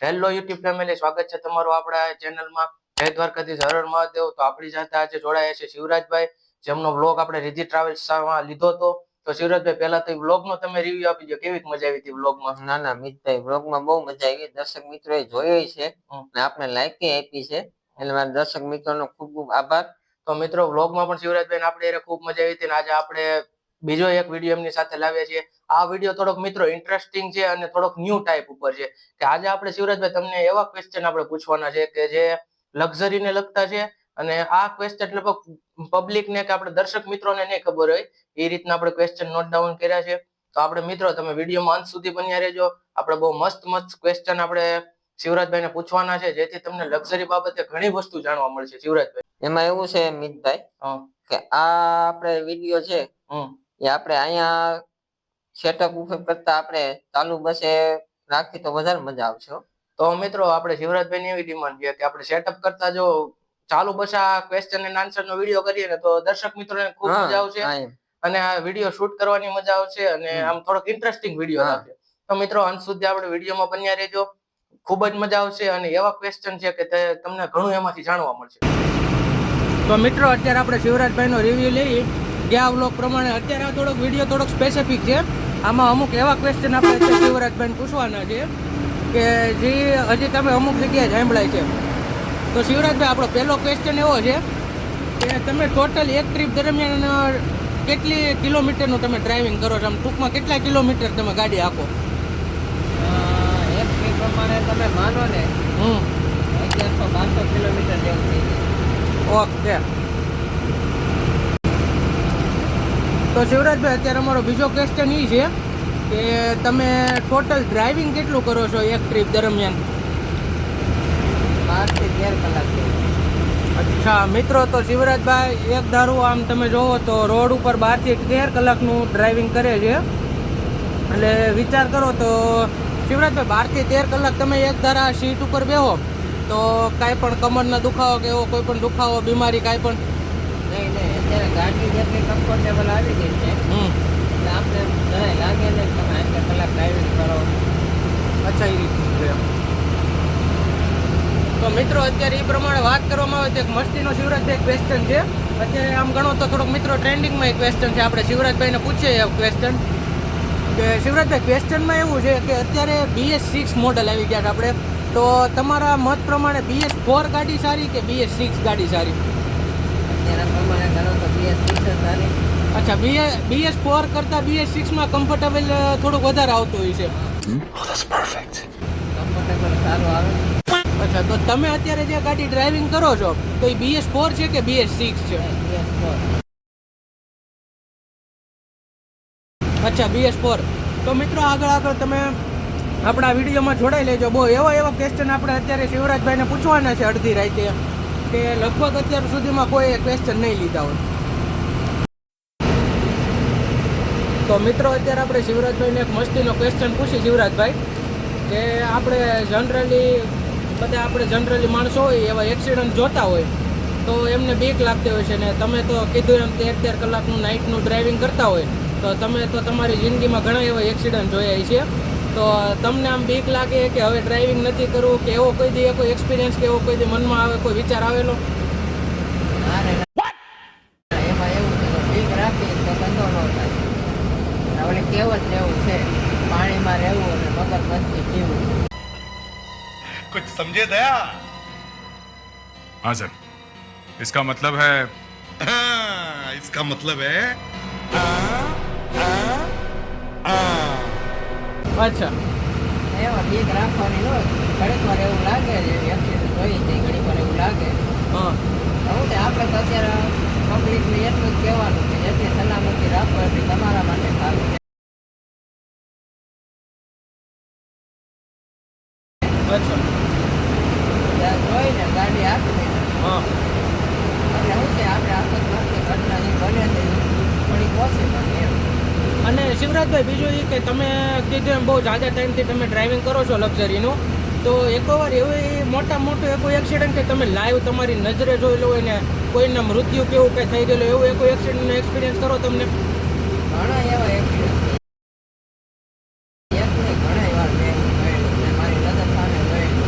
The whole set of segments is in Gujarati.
હેલો યુટ્યુબ ફેમિલી, સ્વાગત છે તમારું આપણા ચેનલમાં. જય દ્વારકાધીશ, હર હર મહાદેવ. તો આપણી સાથે આજે જોડાયા છે શિવરાજભાઈ, જેમનો વ્લોગ આપણે રિધિ ટ્રાવેલ્સમાં લીધો હતો. તો શિવરાજભાઈ, પહેલા તો વ્લોગનો તમે રિવ્યુ આપી દો, કેવી મજા આવી હતી વ્લોગમાં? ના ના મિતભાઈ, વ્લોગમાં બહુ મજા આવી. દર્શક મિત્રોએ જોયો છે અને આપણે લાઈક આપી છે, એટલે મારા દર્શક મિત્રોનો ખૂબ ખૂબ આભાર. તો મિત્રો, વ્લોગમાં પણ શિવરાજભાઈ આપણે ખૂબ મજા આવી હતી અને આજે આપણે બીજો એક વિડીયો એમની સાથે લાવ્યા છીએ. આ વિડીયો થોડોક મિત્રો ઇન્ટરેસ્ટિંગ છે અને થોડોક ન્યૂ ટાઈપ ઉપર છે કે આજે આપણે શિવરાજભાઈ તમને એવા ક્વેશ્ચન આપણે પૂછવાના છે કે જે લક્ઝરીને લગતા છે. અને આ ક્વેશ્ચન લગભગ પબ્લિકને કે આપણે દર્શક મિત્રોને નહીં ખબર હોય એ રીતના આપણે ક્વેશ્ચન નોટ ડાઉન કર્યા છે. તો આપણે મિત્રો તમે વિડીયોમાં અંત સુધી બન્યા રહેજો. આપણે બહુ મસ્ત મસ્ત ક્વેશ્ચન આપણે શિવરાજભાઈને પૂછવાના છે, જેથી તમને લક્ઝરી બાબતે ઘણી વસ્તુ જાણવા મળશે. શિવરાજભાઈ, એમાં એવું છે મિતભાઈ કે આ આપણે વિડીયો છે એ આપણે અહીંયા સેટઅપ ઉપર કરતા આપણે ચાલુ બસે રાખી તો વધારે મજા આવશે. તો મિત્રો, આપણે શિવરાજભાઈની એવી ડિમાન્ડ છે કે આપણે સેટઅપ કરતા જો ચાલુ બસ આ ક્વેશ્ચન એન્ડ આન્સર નો વિડીયો કરીએ ને તો દર્શક મિત્રોને ખૂબ મજા આવશે અને આ વિડીયો શૂટ કરવાની મજા આવશે અને આમ થોડોક ઇન્ટરેસ્ટિંગ વિડીયો લાગશે. તો મિત્રો, અંત સુધી આપણે વિડીયોમાં બન્યા રહેજો. ખૂબ જ મજા આવશે અને એવા ક્વેશ્ચન છે કે તમને ઘણું એમાંથી જાણવા મળશે. તો મિત્રો, અત્યારે આપણે શિવરાજભાઈનો રિવ્યુ લઈએ ગયા વ્લોગ પ્રમાણે. અત્યારે આ થોડોક વિડીયો થોડોક સ્પેસિફિક છે. આમાં અમુક એવા ક્વેશ્ચન આપણે શિવરાજભાઈને પૂછવાના છે કે જે હજી તમે અમુક જગ્યાએ સાંભળાય છે. તો શિવરાજભાઈ, આપણો પહેલો ક્વેશ્ચન એવો છે કે તમે ટોટલ એક ટ્રીપ દરમિયાન કેટલી કિલોમીટરનું તમે ડ્રાઇવિંગ કરો છો? આમ ટૂંકમાં કેટલા કિલોમીટર તમે ગાડી હાંકો? એક ટ્રીપ પ્રમાણે તમે માનો ને 1100-1200 કિલોમીટર જેવું થઈ જાય. ઓકે. તો શિવરાજભાઈ, અત્યારે અમારો બીજો ક્વેશ્ચન એ છે કે તમે ટોટલ ડ્રાઇવિંગ કેટલું કરો છો એક ટ્રીપ દરમિયાન? 12 થી 13 કલાક. અચ્છા મિત્રો, તો શિવરાજભાઈ એક ધારું આમ તમે જોવો તો રોડ ઉપર 12 થી 13 કલાકનું ડ્રાઇવિંગ કરે છે. એટલે વિચાર કરો તો શિવરાજભાઈ, 12 થી 13 કલાક તમે એક ધારા સીટ ઉપર બેહો તો કાંઈ પણ કમરનો દુખાવો કે એવો કોઈ પણ દુખાવો, બીમારી કાંઈ પણ? નહીં, અત્યારે ગાડી જેટલી કમ્ફર્ટેબલ આવી ગઈ છે એટલે આપણે જરાય લાગે નહીં તમે 8 કલાક ડ્રાઇવિંગ કરો. અચ્છા, એ રીતનું છે. તો મિત્રો, અત્યારે એ પ્રમાણે વાત કરવામાં આવે તો એક મસ્તીનો શિવરાજભાઈ ક્વેશ્ચન છે. અત્યારે આમ ગણો તો થોડોક મિત્રો ટ્રેન્ડિંગમાં એક ક્વેશ્ચન છે. આપણે શિવરાજભાઈને પૂછીએ એ ક્વેશ્ચન કે શિવરાજભાઈ, ક્વેશ્ચનમાં એવું છે કે અત્યારે BS6 મોડલ આવી ગયા છે આપણે. તો તમારા મત પ્રમાણે BS4 ગાડી સારી કે BS6 ગાડી સારી? અત્યારે પ્રમાણે ગણો તો BS6 સારી. અચ્છા, BS4 કરતાં BS6માં કમ્ફર્ટેબલ થોડુંક વધારે આવતું હોય છે. કમ્ફર્ટેબલ સારું આવે. અચ્છા, તો તમે અત્યારે જે ગાડી ડ્રાઇવિંગ કરો છો તો એ BS4 છે કે BS6 છે? અચ્છા, BS4. તો મિત્રો, આગળ તમે આપણા વિડીયોમાં જોડાઈ લેજો. બહુ એવા ક્વેશ્ચન આપણે અત્યારે શિવરાજભાઈને પૂછવાના છે અડધી રાતે કે લગભગ અત્યાર સુધીમાં કોઈ ક્વેશ્ચન નહીં લીધા હોય. તો મિત્રો, અત્યારે આપણે શિવરાજભાઈને એક મસ્તીનો ક્વેશ્ચન પૂછી. શિવરાજભાઈ, કે આપણે જનરલી માણસો હોય એવા એક્સિડન્ટ જોતા હોય તો એમને બીક લાગતી હોય છે ને તમે તો કીધું એમ 13 કલાકનું નાઇટનું ડ્રાઇવિંગ કરતા હોય તો તમે તો તમારી જિંદગીમાં ઘણા એવા એક્સિડન્ટ જોયા છે. તો તમને આમ બીક લાગે કે હવે ડ્રાઇવિંગ નથી કરવું કે એવો કોઈ દી કોઈ એક્સપિરિયન્સ કે એવો કોઈ દી મનમાં આવે, કોઈ વિચાર આવેલો? એમાં એવું છે બીક રાખી તો ધંધો ન થાય. આપણે કહેવત જેવું છે, પાણીમાં રહેવું અને મગરમચ્છી જીવવું. कुछ समझे दया? हाँ सर, इसका मतलब है इसका मतलब है અચ્છા, એમાં બીક રાખવાની હોય. ઘડીક વાર એવું લાગે છે એક્સિડન્ટ જોઈ જાય, ઘડીક વાર એવું લાગે. હા. હું તે આપણે તો અત્યારે પબ્લિકને એટલું જ કહેવાનું કે જેટલી સલામતી રાખો એટલી તમારા માટે સારું છે. અચ્છા. જોઈને ગાડી આપી દે હા. એટલે શું છે આપણે આકસ્મિક ઘટના જે બને છે થોડી ઓછી બને એમ. અને શિવરાજભાઈ, બીજું એ કે તમે કીધું એમ બહુ જાજા ટાઈમથી તમે ડ્રાઇવિંગ કરો છો લક્ઝરીનું, તો એકવાર એવું મોટું કોઈ એક્સિડન્ટ કે તમે લાઈવ તમારી નજરે જોયેલો હોય ને કોઈના મૃત્યુ કેવું કંઈ થઈ ગયેલું એવું કોઈ એક્સિડન્ટનો એક્સપિરિયન્સ કરો તમને? ઘણા એવા એક્સિડન્ટ ઘણા એવા મારી નજર સામે જોયેલું.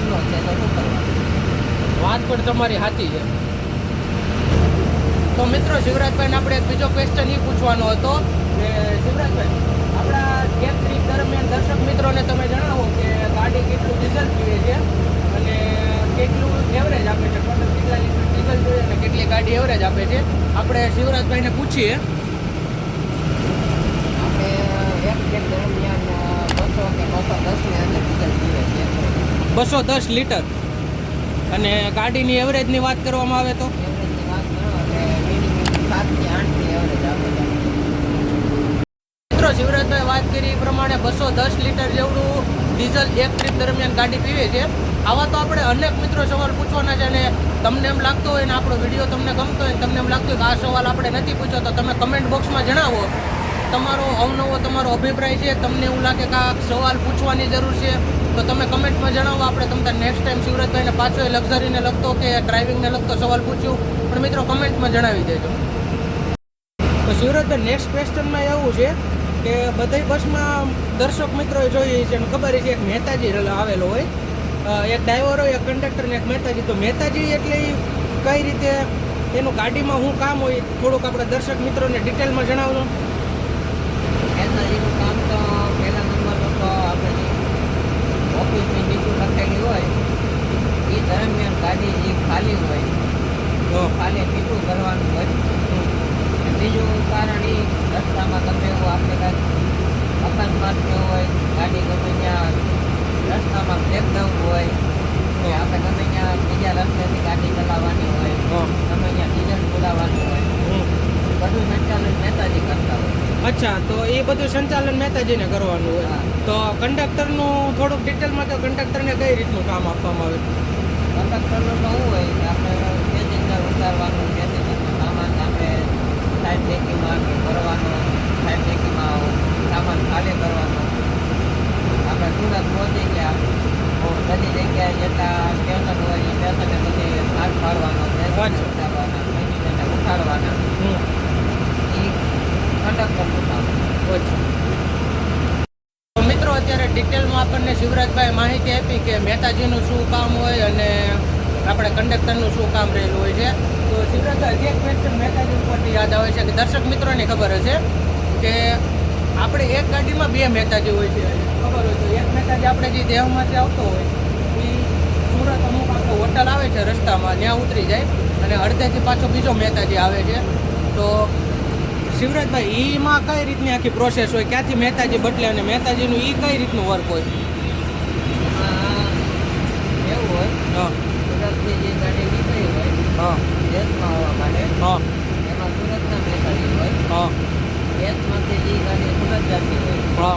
કરવો છે તો શું કરવાનું? વાત પણ તમારી સાચી છે. તો મિત્રો શિવરાજભાઈને આપણે એક બીજો ક્વેશ્ચન એ પૂછવાનો હતો કે શિવરાજભાઈ, આપણા ગેપ ટ્રીપ દરમિયાન દર્શક મિત્રોને તમે જણાવો કે ગાડી કેટલું ડીઝલ પીવે છે અને કેટલું એવરેજ આપે છે, ટોટલ કેટલા લીટર ડીઝલ જોઈએ અને કેટલી ગાડી એવરેજ આપે છે. આપણે શિવરાજભાઈને પૂછીએ. આપણે એક ટ્રીપ દરમિયાન 200 કે 210 ની અંદર ડીઝલ પીવે છે. 210 લીટર. અને ગાડીની એવરેજની વાત કરવામાં આવે તો એવરેજની વાત કરો એટલે મિનિમમ 7 થી 8 ની એવરેજ આપે છે. મિત્રો શિવરાજભાઈ વાત કરી એ પ્રમાણે 210 લીટર જેવડું ડીઝલ એક ટ્રીપ દરમિયાન ગાડી પીવે છે. આવા તો આપણે અનેક મિત્રો સવાલ પૂછવાના છે અને તમને એમ લાગતો હોય ને આપણો વિડીયો તમને ગમતો હોય, તમને એમ લાગતું હોય કે આ સવાલ આપણે નથી પૂછ્યો, તો તમે કમેન્ટ બોક્સમાં જણાવો તમારો અવનવો તમારો અભિપ્રાય છે. તમને એવું લાગે કે આ સવાલ પૂછવાની જરૂર છે તો તમે કમેન્ટમાં જણાવો. આપણે તમને નેક્સ્ટ ટાઈમ શિવરાજભાઈને પાછો એ લક્ઝરીને લગતો કે ડ્રાઇવિંગને લગતો સવાલ પૂછ્યું પણ મિત્રો કમેન્ટમાં જણાવી દેજો. તો શિવરાજભાઈ નેક્સ્ટ ક્વેશ્ચનમાં એવું છે કે બધી બસમાં દર્શક મિત્રોએ જોઈએ છે અને ખબર છે એક મહેતાજી આવેલો હોય, એક ડ્રાઈવર હોય, એક કંડક્ટર ને એક મહેતાજી. તો મહેતાજી એટલે કઈ રીતે એનું ગાડીમાં શું કામ હોય થોડુંક આપણે દર્શક મિત્રોને ડિટેલમાં જણાવજો. મહેતાજીનું કામ તો પહેલા નંબરનું તો આપણે ઓફિસની ડીપી લખેલી હોય એ દરમિયાન ગાડી જે ખાલી હોય તો ખાલી ડીપું કરવાનું હોય. બીજું કારણ એ રસ્તામાં ગમે એવું આપણે કાંઈક અકસ્માત થયો હોય, ગાડી ગમે ત્યાં રસ્તામાં બ્રેકડાઉન હોય તો આપણે ગમે ત્યાં બીજા રસ્તેથી ગાડી ચલાવવાની હોય, ગમે ત્યાં ડીઝલ પુરાવાનું હોય, બધું સંચાલન મહેતાજી કરતા હોય. અચ્છા, તો એ બધું સંચાલન મહેતાજીને કરવાનું હોય. તો કંડક્ટરનું થોડુંક ડિટેલમાં તો કંડક્ટરને કઈ રીતનું કામ આપવામાં આવે? કંડક્ટરનું તો શું હોય કે આપણે પેસેન્જર ઉતારવાનું, પેસેન્જરનો સામાન આપણે સાઈડ ડેકીમાં કે ભરવાનો, સાઈડ ડેકીમાં સામાન ખાલી કરવાનો. આપણે સુરત પહોંચી ગયા બધી જગ્યાએ જેટલા સ્ટેશન હોય એ સ્ટેશને બધી માલ પાડવાનો, ઉતારવાના, પેસેન્જરને ઉઠાડવાના, એ કંડક્ટરનું કામ. તો મિત્રો અત્યારે ડિટેલમાં આપણને શિવરાજભાઈ માહિતી આપી કે મહેતાજીનું શું કામ હોય અને આપણે કંડક્ટરનું શું કામ રહેલું હોય છે. તો શિવરાજભાઈ એક ક્વેશ્ચન મહેતાજી ઉપરથી યાદ આવે છે કે દર્શક મિત્રોને ખબર હશે કે આપણે એક ગાડીમાં બે મહેતાજી હોય છે. ખબર હોય તો એક મહેતાજી આપણે જે દેહમાંથી આવતો હોય એ સુરત અમુક આખો હોટલ આવે છે રસ્તામાં ત્યાં ઉતરી જાય અને અડધેથી પાછો બીજો મહેતાજી આવે છે. તો શિવરાજભાઈ એમાં કઈ રીતની આખી પ્રોસેસ હોય, ક્યાંથી મહેતાજી બદલે અને મહેતાજીનું એ કઈ રીતનું વર્ક હોય? એવું હોય સુરતથી જે ગાડી નીકળી હોય દેશમાં આવવા માટે એમાં સુરતના મહેતાજી હોય. દેશમાંથી જે ગાડી સુરત જતી હોય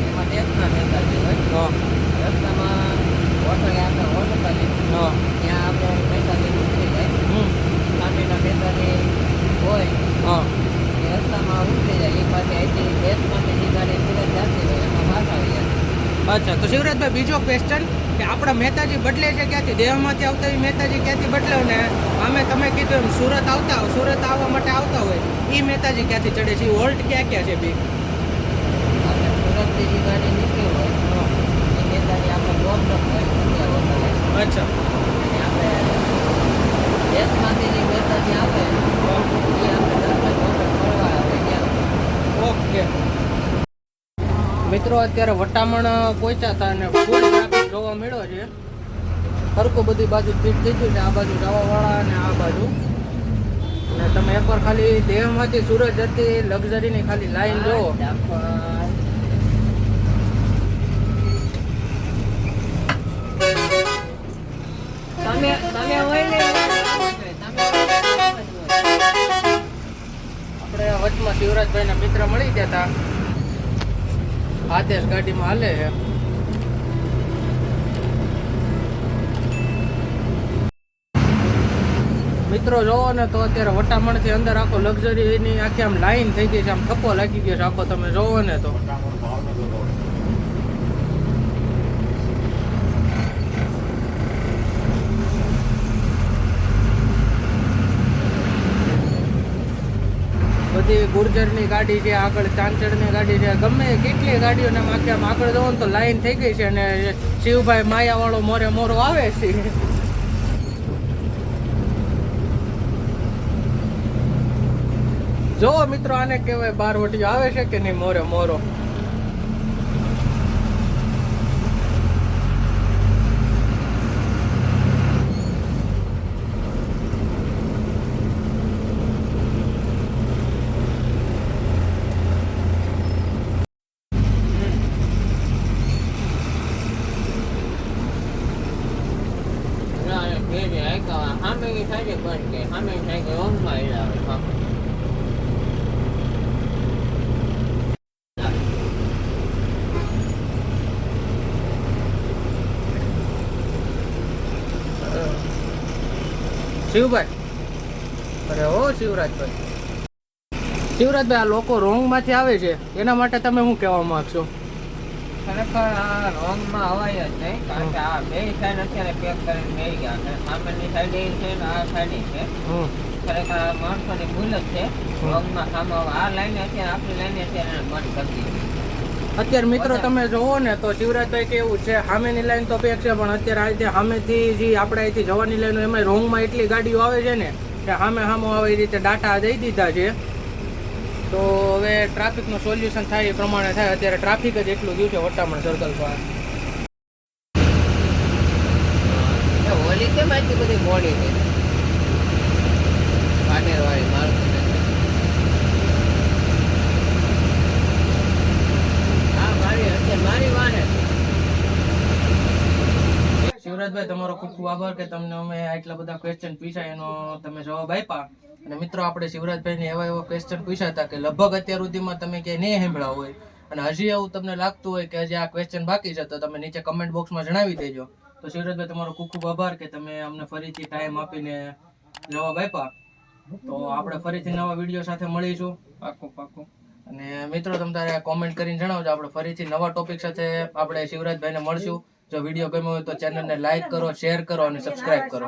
એમાં દેશના મહેતાજી હોય. રસ્તામાં હોટલે આપણે હોટલ કરીએ ત્યાં આપણે મહેતાજી ઉતરી જાય, સામેના મહેતાજી હોય એ રસ્તામાં ઉતરી જાય. એ પાસે અહીંથી દેશમાંથી જે ગાડી સુરત જતી હોય એમાં પાછા આવી જાય. અચ્છા, તો શિવરાજભાઈ બીજો ક્વેશ્ચન કે આપણા મહેતાજી બદલે છે ક્યાંથી? દેહમાંથી આવતા હોય મહેતાજી ક્યાંથી બદલે ને અમે તમે કીધું એમ સુરત આવવા માટે આવતા હોય એ મહેતાજી ક્યાંથી ચડે છે? હોલ્ટ ક્યાં ક્યાં છે બી? આપણે સુરતથી જે ગાડી નીકળી હોય એ મહેતાજી આપણે બોમ્બ હોય હોટલે. અચ્છા, અને આપણે દેશમાંથી જે મહેતાજી આવે એ આપણે દર્શન કરવા આવે ત્યાં. ઓકે મિત્રો અત્યારે વટામણ પહોંચ્યા હતા અને ફૂલ ટ્રાફિક જોવા મળ્યો છે. સરખું બધી બાજુ ફીટ થઈ ગયું છે, આ બાજુ જવાવાળા અને આ બાજુ. અને તમે એકવાર ખાલી દેહમાંથી સુરત જતી લક્ઝરીની ખાલી લાઈન જોવો. તમે હોય ને આપણે વચમાં શિવરાજભાઈના મિત્ર મળી ગયા હતા, આદેશ ગાડીમાં હાલે છે. મિત્રો જોવો ને તો અત્યારે વટામણથી અંદર આખો લક્ઝરીની આખી આમ લાઈન થઈ ગઈ છે, આમ થપ્પો લાગી ગયો છે આખો. તમે જોવો ને તો બધી ગુર્જરની ગાડી છે, આગળ ચાંચડની ગાડી છે, ગમે કેટલી ગાડીઓને આમ આગળ જવો ને તો લાઈન થઈ ગઈ છે. અને શિવભાઈ માયાવાળો મોરે મોરો આવે છે. જો મિત્રો આને કહેવાય બારવટીયો આવે છે કે નહીં મોરે મોરો. શિવભાઈ, અરે ઓ શિવરાજભાઈ, આ લોકો રોંગ માંથી આવે છે એના માટે તમે શું કહેવા માંગશો? ખરેખર આ રોંગમાં અવાય જ નહીં, કારણ કે આ બે સાઈડ અત્યારે પેક કરીને બેસી ગયા છે. સામેની સાઈડ એ છે ને આ સાઈડ છે. ખરેખર આ માણસોની ભૂલ જ છે. રોંગમાં સામે આ લાઈને અત્યારે આપણી લાઈને અત્યારે બંધ કરી દીધી. અત્યારે મિત્રો તમે જોવો ને તો શિવરાજભાઈ કેવું છે, સામેની લાઈન તો પેક છે, પણ અત્યારે આ રીતે સામેથી જે આપણે અહીંથી જવાની લાઈન એમાં રોંગમાં એટલી ગાડીઓ આવે છે ને કે સામે આવે એ રીતે ડાટા દઈ દીધા છે. તો હવે ટ્રાફિકનું સોલ્યુશન થાય એ પ્રમાણે થાય. અત્યારે ટ્રાફિક જ એટલું ગયું છે વટામણ સર્કલ પર. હોલી કેમ આટલી બધી મોડી છે? પાનેરવાળી મારું શિવરાજભાઈ, તમારો ખૂબ ખૂબ આભાર કે તમને અમે આટલા બધા ક્વેશ્ચન પૂછ્યા એનો તમે જવાબ આપ્યા. અને મિત્રો આપણે શિવરાજભાઈને એવા ક્વેશ્ચન પૂછ્યા હતા કે લગભગ અત્યાર સુધીમાં તમે ક્યાંય નહીં સાંભળ્યા હોય, અને હજી એવું તમને લાગતું હોય કે હજી આ ક્વેશ્ચન બાકી છે તો તમે નીચે કમેન્ટ બોક્સમાં જણાવી દેજો. તો શિવરાજભાઈ, તમારો ખૂબ ખૂબ આભાર કે તમે અમને ફરીથી ટાઈમ આપીને જવાબ આપ્યા. તો આપણે ફરીથી નવા વિડીયો સાથે મળીશું. પાક્કું. અને મિત્રો તમે તારે કોમેન્ટ કરીને જણાવજો. આપણે ફરીથી નવા ટોપિક સાથે આપણે શિવરાજભાઈને મળશું. જો વિડીયો ગમ્યો હોય તો ચેનલને લાઈક કરો, શેર કરો અને સબસ્ક્રાઇબ કરો.